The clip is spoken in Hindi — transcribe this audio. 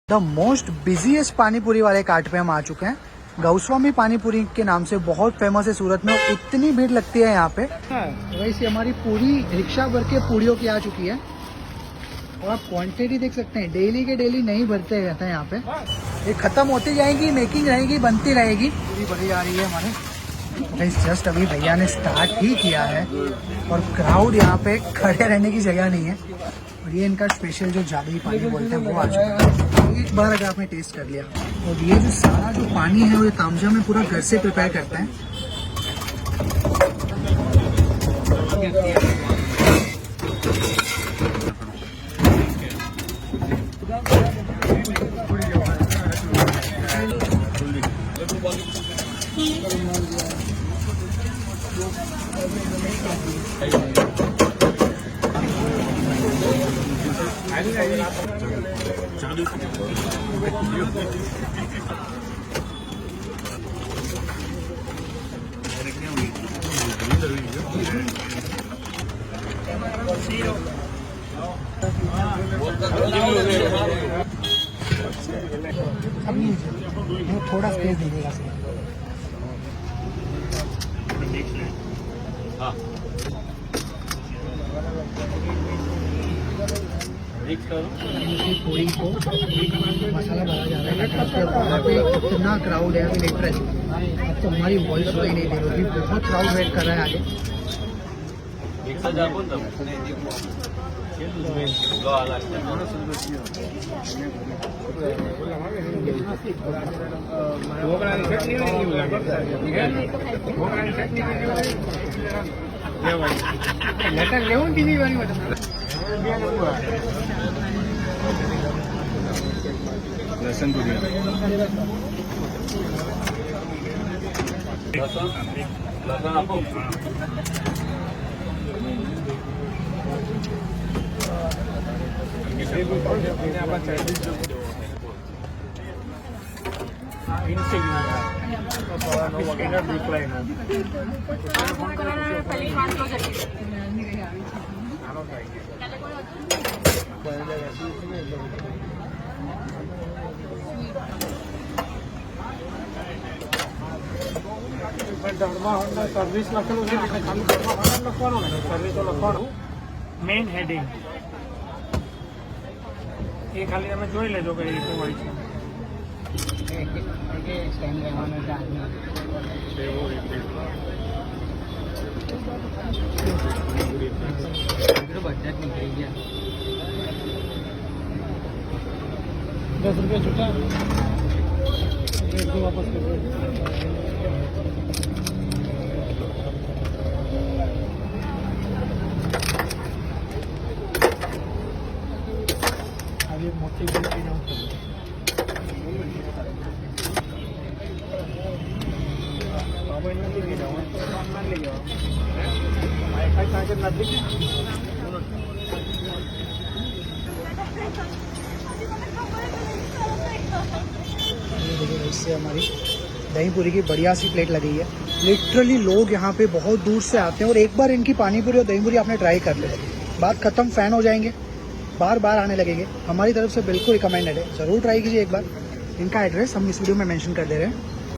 द मोस्ट बिजीएस्ट पानीपुरी वाले काट पे हम आ चुके हैं। गौस्वामी पानीपुरी के नाम से बहुत फेमस है सूरत में और इतनी भीड़ लगती है यहाँ पे। वैसे हमारी पूरी रिक्शा भर के पूड़ियों की आ चुकी है और आप क्वांटिटी देख सकते हैं, डेली के डेली नहीं भरते रहते हैं यहाँ पे। ये खत्म होती जाएगी, मेकिंग रहेगी, बनती रहेगी। पूरी बड़ी आ रही है हमारे। जस्ट अभी भैया ने स्टार्ट ही किया है और क्राउड यहाँ पे खड़े रहने की जगह नहीं है। और ये इनका स्पेशल जो जादुई पानी बोलते हैं वो आ चुका है। एक बार अगर आपने टेस्ट कर लिया, और ये जो सारा जो पानी है वो ये तामझा में पूरा घर से प्रिपेयर करते हैं। थोड़ा स्पेस दीजिएगा सर। पूरी को मसाला भरा जा रहा है। वहाँ पे इतना क्राउड है अभी लिटरली, अब तो हमारी वॉइस कोई नहीं दे रही, बहुत क्राउड वेट कर रहा है आगे। लहसुन पुदीना સર્વિસ લખેલું છે, ખાલી લખવાનું ને સર્વિસ તો લખવાનું મેઇન હેડિંગ એ ખાલી તમે જોઈ લેજો કઈ રીતે હોય છે। બજેટ નીકળી ગયા 10 रुपये छूटा, वापस कर मोटी इससे हमारी दही पूरी की बढ़िया सी प्लेट लगी है। लिटरली लोग यहाँ पे बहुत दूर से आते हैं और एक बार इनकी पानी पूरी और दही पूरी आपने ट्राई कर ले, बात खत्म, फैन हो जाएंगे, बार बार आने लगेंगे। हमारी तरफ से बिल्कुल रिकमेंडेड है, ज़रूर ट्राई कीजिए एक बार। इनका एड्रेस हम इस वीडियो में मेंशन कर दे रहे हैं।